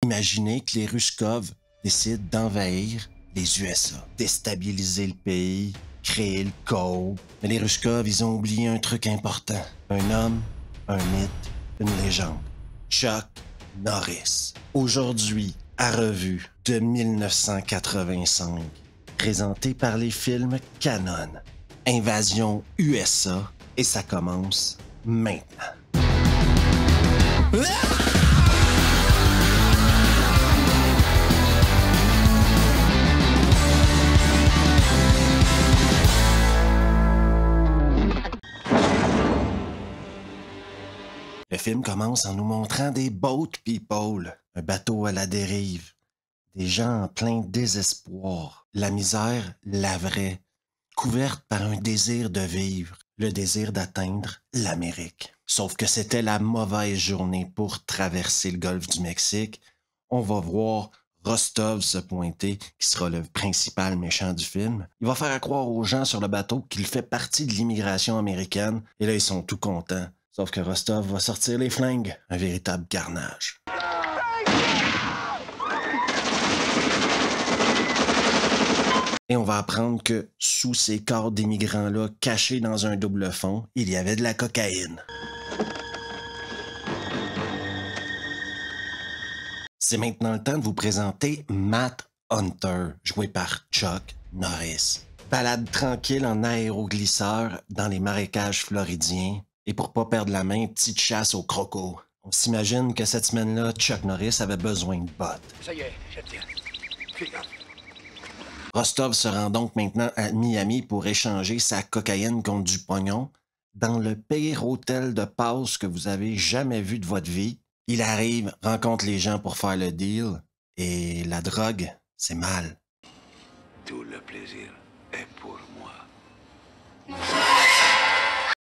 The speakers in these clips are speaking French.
Imaginez que les Ruskov décident d'envahir les USA, déstabiliser le pays, créer le chaos. Mais les Ruskov, ils ont oublié un truc important. Un homme, un mythe, une légende. Chuck Norris. Aujourd'hui, à revue de 1985. Présenté par les films Canon. Invasion USA. Et ça commence maintenant. Le film commence en nous montrant des boat people, un bateau à la dérive, des gens en plein désespoir, la misère, la vraie, couverte par un désir de vivre, le désir d'atteindre l'Amérique. Sauf que c'était la mauvaise journée pour traverser le golfe du Mexique. On va voir Rostov se pointer, qui sera le principal méchant du film. Il va faire croire aux gens sur le bateau qu'il fait partie de l'immigration américaine, et là ils sont tout contents. Sauf que Rostov va sortir les flingues, un véritable carnage. Et on va apprendre que sous ces corps d'immigrants-là, cachés dans un double fond, il y avait de la cocaïne. C'est maintenant le temps de vous présenter Matt Hunter, joué par Chuck Norris. Balade tranquille en aéroglisseur dans les marécages floridiens. Et pour pas perdre la main, petite chasse au croco. On s'imagine que cette semaine-là, Chuck Norris avait besoin de bottes. Ça y est, je tiens. Fais-le. Rostov se rend donc maintenant à Miami pour échanger sa cocaïne contre du pognon dans le pire hôtel de passe que vous avez jamais vu de votre vie. Il arrive, rencontre les gens pour faire le deal, et la drogue, c'est mal. Tout le plaisir est pour moi.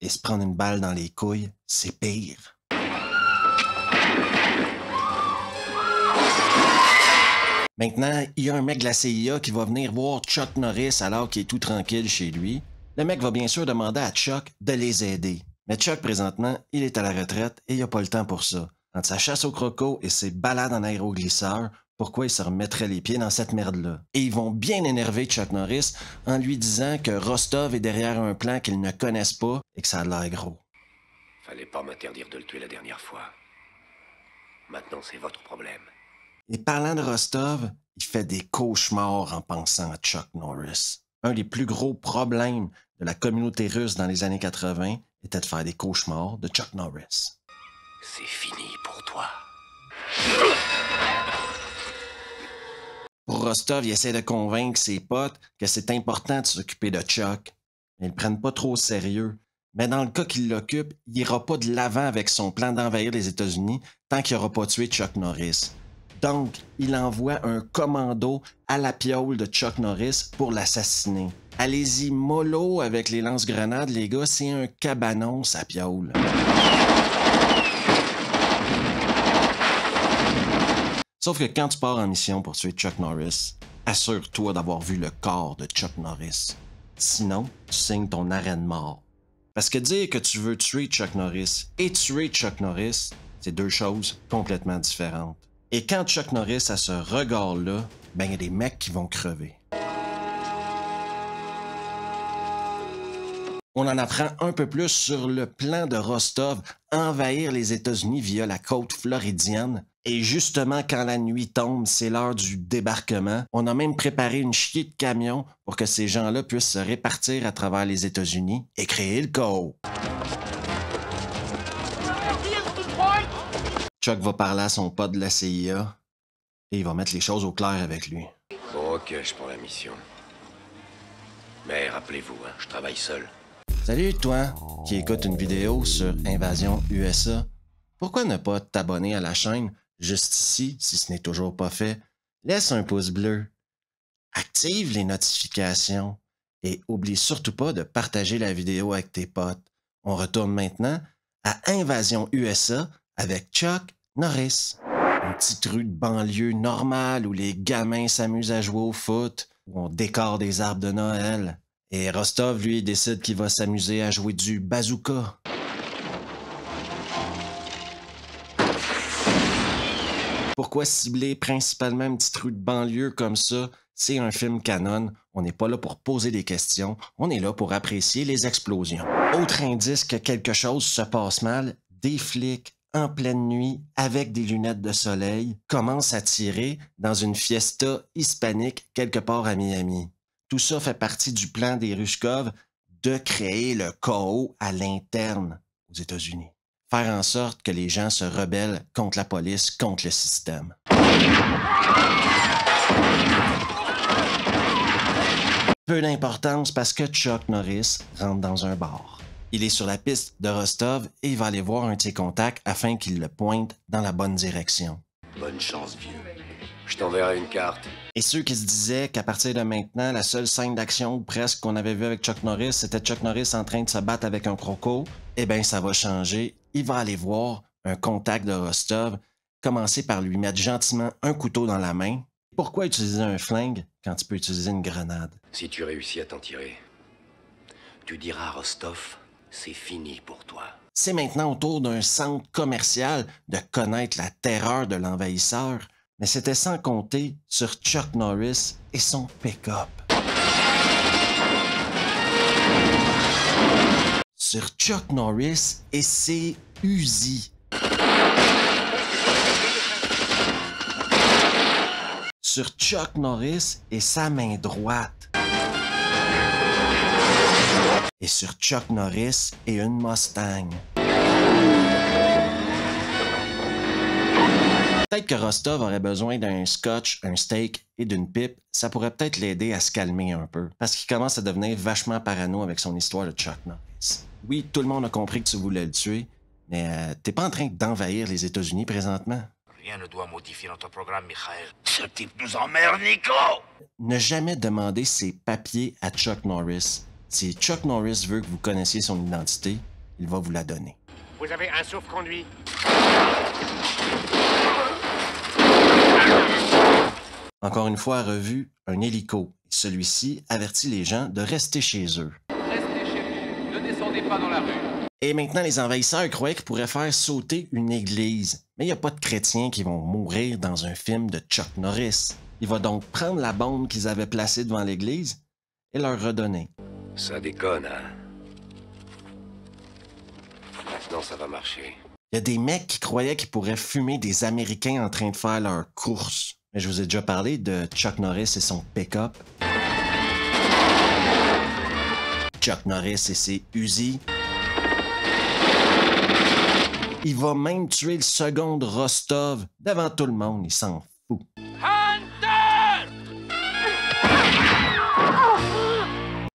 Et se prendre une balle dans les couilles, c'est pire. Maintenant, il y a un mec de la CIA qui va venir voir Chuck Norris alors qu'il est tout tranquille chez lui. Le mec va bien sûr demander à Chuck de les aider. Mais Chuck, présentement, il est à la retraite et il n'a pas le temps pour ça. Entre sa chasse au croco et ses balades en aéroglisseur, pourquoi il se remettrait les pieds dans cette merde-là? Et ils vont bien énerver Chuck Norris en lui disant que Rostov est derrière un plan qu'ils ne connaissent pas et que ça a l'air gros. Fallait pas m'interdire de le tuer la dernière fois. Maintenant, c'est votre problème. Et parlant de Rostov, il fait des cauchemars en pensant à Chuck Norris. Un des plus gros problèmes de la communauté russe dans les années 80 était de faire des cauchemars de Chuck Norris. C'est fini pour toi. Pour Rostov, il essaie de convaincre ses potes que c'est important de s'occuper de Chuck. Mais ils le prennent pas trop au sérieux. Mais dans le cas qu'il l'occupe, il ira pas de l'avant avec son plan d'envahir les États-Unis tant qu'il n'aura pas tué Chuck Norris. Donc, il envoie un commando à la piole de Chuck Norris pour l'assassiner. Allez-y mollo avec les lance-grenades, les gars, c'est un cabanon, sa piole. Sauf que quand tu pars en mission pour tuer Chuck Norris, assure-toi d'avoir vu le corps de Chuck Norris. Sinon, tu signes ton arrêt de mort. Parce que dire que tu veux tuer Chuck Norris et tuer Chuck Norris, c'est deux choses complètement différentes. Et quand Chuck Norris a ce regard-là, ben il y a des mecs qui vont crever. On en apprend un peu plus sur le plan de Rostov envahir les États-Unis via la côte floridienne. Et justement, quand la nuit tombe, c'est l'heure du débarquement. On a même préparé une chier de camions pour que ces gens-là puissent se répartir à travers les États-Unis et créer le chaos. Chuck va parler à son pote de la CIA et il va mettre les choses au clair avec lui. Bon, ok, je prends la mission. Mais rappelez-vous, hein, je travaille seul. Salut toi qui écoute une vidéo sur Invasion USA. Pourquoi ne pas t'abonner à la chaîne juste ici si ce n'est toujours pas fait? Laisse un pouce bleu. Active les notifications et oublie surtout pas de partager la vidéo avec tes potes. On retourne maintenant à Invasion USA avec Chuck Norris. Une petite rue de banlieue normale où les gamins s'amusent à jouer au foot, où on décore des arbres de Noël. Et Rostov, lui, décide qu'il va s'amuser à jouer du bazooka. Pour Pourquoi cibler principalement un petit trou de banlieue comme ça? C'est un film canon. On n'est pas là pour poser des questions. On est là pour apprécier les explosions. Autre indice que quelque chose se passe mal, des flics en pleine nuit avec des lunettes de soleil commencent à tirer dans une fiesta hispanique quelque part à Miami. Tout ça fait partie du plan des Rushkov de créer le chaos à l'interne aux États-Unis. Faire en sorte que les gens se rebellent contre la police, contre le système. Peu d'importance parce que Chuck Norris rentre dans un bar. Il est sur la piste de Rostov et il va aller voir un de ses contacts afin qu'il le pointe dans la bonne direction. Bonne chance, vieux. Je t'enverrai une carte. Et ceux qui se disaient qu'à partir de maintenant, la seule scène d'action presque qu'on avait vue avec Chuck Norris, c'était Chuck Norris en train de se battre avec un croco, eh bien, ça va changer. Il va aller voir un contact de Rostov, commencer par lui mettre gentiment un couteau dans la main. Pourquoi utiliser un flingue quand tu peux utiliser une grenade? Si tu réussis à t'en tirer, tu diras à Rostov, c'est fini pour toi. C'est maintenant au tour d'un centre commercial de connaître la terreur de l'envahisseur, mais c'était sans compter sur Chuck Norris et son pick-up. Sur Chuck Norris et ses Uzi. Sur Chuck Norris et sa main droite. Et sur Chuck Norris et une Mustang. Peut-être que Rostov aurait besoin d'un scotch, un steak et d'une pipe. Ça pourrait peut-être l'aider à se calmer un peu. Parce qu'il commence à devenir vachement parano avec son histoire de Chuck Norris. Oui, tout le monde a compris que tu voulais le tuer, mais t'es pas en train d'envahir les États-Unis présentement. Rien ne doit modifier notre programme, Michael. Ce type nous emmerde, Nico! Ne jamais demander ses papiers à Chuck Norris. Si Chuck Norris veut que vous connaissiez son identité, il va vous la donner. Vous avez un sauf-conduit. Encore une fois à revue, un hélico. Celui-ci avertit les gens de rester chez eux. Restez chez vous, ne descendez pas dans la rue. Et maintenant, les envahisseurs croyaient qu'ils pourraient faire sauter une église. Mais il n'y a pas de chrétiens qui vont mourir dans un film de Chuck Norris. Il va donc prendre la bombe qu'ils avaient placée devant l'église et leur redonner. Ça déconne, hein? Maintenant, ça va marcher. Il y a des mecs qui croyaient qu'ils pourraient fumer des Américains en train de faire leur course. Mais je vous ai déjà parlé de Chuck Norris et son pick-up. Chuck Norris et ses Uzi. Il va même tuer le second de Rostov devant tout le monde, il s'en fout. Hunter!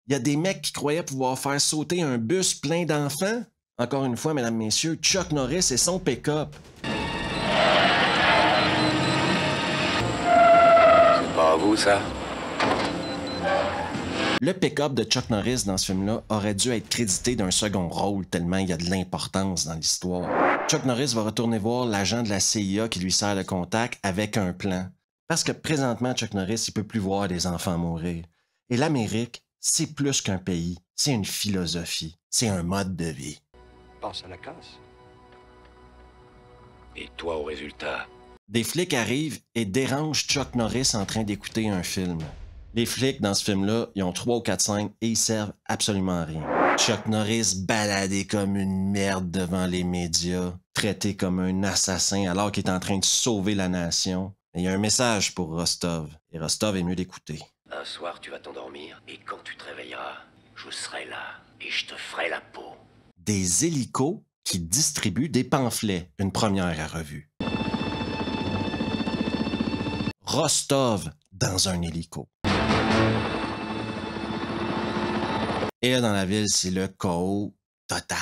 Il y a des mecs qui croyaient pouvoir faire sauter un bus plein d'enfants. Encore une fois, mesdames, messieurs, Chuck Norris et son pick-up. C'est pas à vous, ça? Le pick-up de Chuck Norris dans ce film-là aurait dû être crédité d'un second rôle tellement il y a de l'importance dans l'histoire. Chuck Norris va retourner voir l'agent de la CIA qui lui sert de contact avec un plan. Parce que présentement, Chuck Norris, il peut plus voir des enfants mourir. Et l'Amérique, c'est plus qu'un pays, c'est une philosophie, c'est un mode de vie. Pense à la casse. Et toi au résultat? Des flics arrivent et dérangent Chuck Norris en train d'écouter un film. Les flics dans ce film-là, ils ont 3 ou 4 scènes et ils servent absolument à rien. Chuck Norris baladé comme une merde devant les médias, traité comme un assassin alors qu'il est en train de sauver la nation. Et il y a un message pour Rostov, et Rostov est mieux d'écouter. Un soir, tu vas t'endormir, et quand tu te réveilleras, je serai là, et je te ferai la peau. Des hélicos qui distribuent des pamphlets, une première à revue. Rostov dans un hélico. Et là, dans la ville, c'est le chaos total.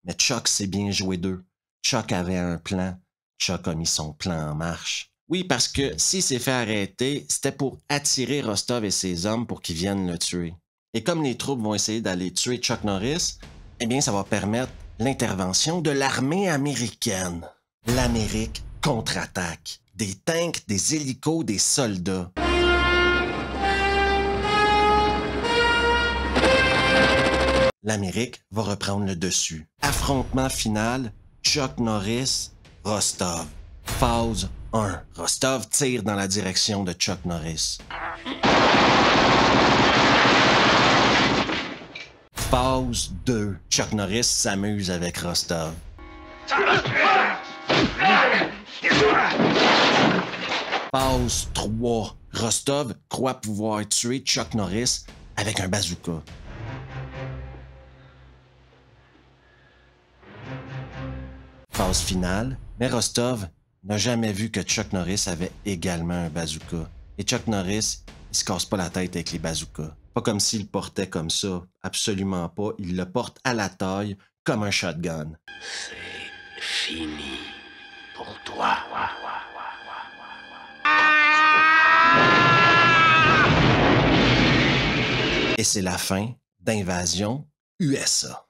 Mais Chuck s'est bien joué d'eux. Chuck avait un plan. Chuck a mis son plan en marche. Oui, parce que s'il s'est fait arrêter, c'était pour attirer Rostov et ses hommes pour qu'ils viennent le tuer. Et comme les troupes vont essayer d'aller tuer Chuck Norris, eh bien, ça va permettre l'intervention de l'armée américaine. L'Amérique contre-attaque. Des tanks, des hélicos, des soldats. l'Amérique va reprendre le dessus. Affrontement final, Chuck Norris, Rostov. Phase 1. Rostov tire dans la direction de Chuck Norris. Phase 2. Chuck Norris s'amuse avec Rostov. Phase 3. Rostov croit pouvoir tuer Chuck Norris avec un bazooka. Phase finale, mais Rostov n'a jamais vu que Chuck Norris avait également un bazooka. Et Chuck Norris, il se casse pas la tête avec les bazookas. Pas comme s'il le portait comme ça, absolument pas. Il le porte à la taille comme un shotgun. C'est fini pour toi. Et c'est la fin d'Invasion USA.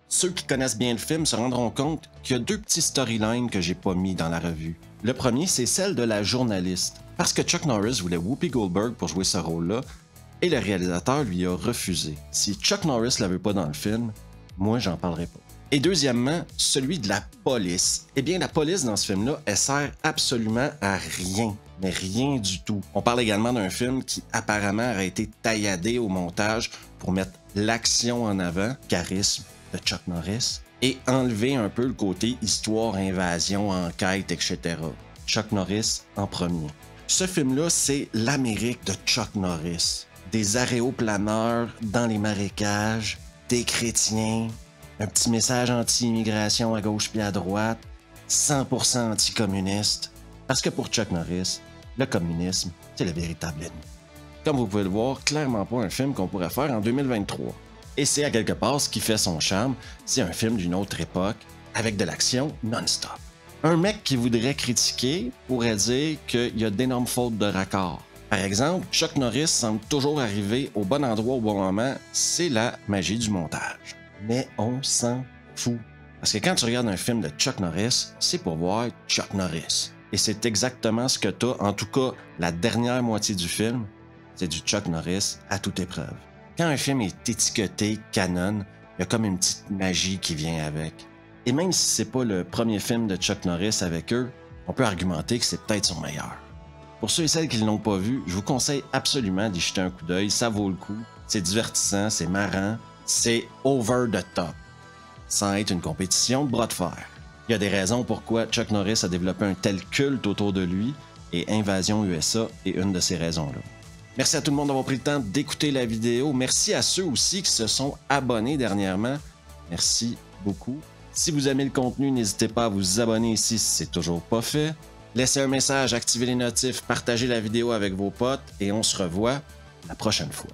Ceux qui connaissent bien le film se rendront compte qu'il y a deux petits storylines que j'ai pas mis dans la revue. Le premier, c'est celle de la journaliste, parce que Chuck Norris voulait Whoopi Goldberg pour jouer ce rôle-là, et le réalisateur lui a refusé. Si Chuck Norris la veut pas dans le film, moi j'en parlerai pas. Et deuxièmement, celui de la police. Eh bien, la police dans ce film-là, elle sert absolument à rien, mais rien du tout. On parle également d'un film qui apparemment aurait été tailladé au montage pour mettre l'action en avant, charisme de Chuck Norris, et enlever un peu le côté histoire, invasion, enquête, etc. Chuck Norris en premier. Ce film-là, c'est l'Amérique de Chuck Norris. Des aéroplaneurs dans les marécages, des chrétiens, un petit message anti-immigration à gauche puis à droite, 100% anticommuniste. Parce que pour Chuck Norris, le communisme, c'est le véritable ennemi. Comme vous pouvez le voir, clairement pas un film qu'on pourrait faire en 2023. Et c'est à quelque part ce qui fait son charme, c'est un film d'une autre époque, avec de l'action non-stop. Un mec qui voudrait critiquer pourrait dire qu'il y a d'énormes fautes de raccord. Par exemple, Chuck Norris semble toujours arriver au bon endroit au bon moment, c'est la magie du montage. Mais on s'en fout. Parce que quand tu regardes un film de Chuck Norris, c'est pour voir Chuck Norris. Et c'est exactement ce que t'as, en tout cas la dernière moitié du film, c'est du Chuck Norris à toute épreuve. Quand un film est étiqueté canon, il y a comme une petite magie qui vient avec. Et même si c'est pas le premier film de Chuck Norris avec eux, on peut argumenter que c'est peut-être son meilleur. Pour ceux et celles qui ne l'ont pas vu, je vous conseille absolument d'y jeter un coup d'œil, ça vaut le coup. C'est divertissant, c'est marrant, c'est over the top, sans être une compétition de bras de fer. Il y a des raisons pourquoi Chuck Norris a développé un tel culte autour de lui, et Invasion USA est une de ces raisons-là. Merci à tout le monde d'avoir pris le temps d'écouter la vidéo. Merci à ceux aussi qui se sont abonnés dernièrement. Merci beaucoup. Si vous aimez le contenu, n'hésitez pas à vous abonner ici si c'est toujours pas fait. Laissez un message, activez les notifs, partagez la vidéo avec vos potes et on se revoit la prochaine fois.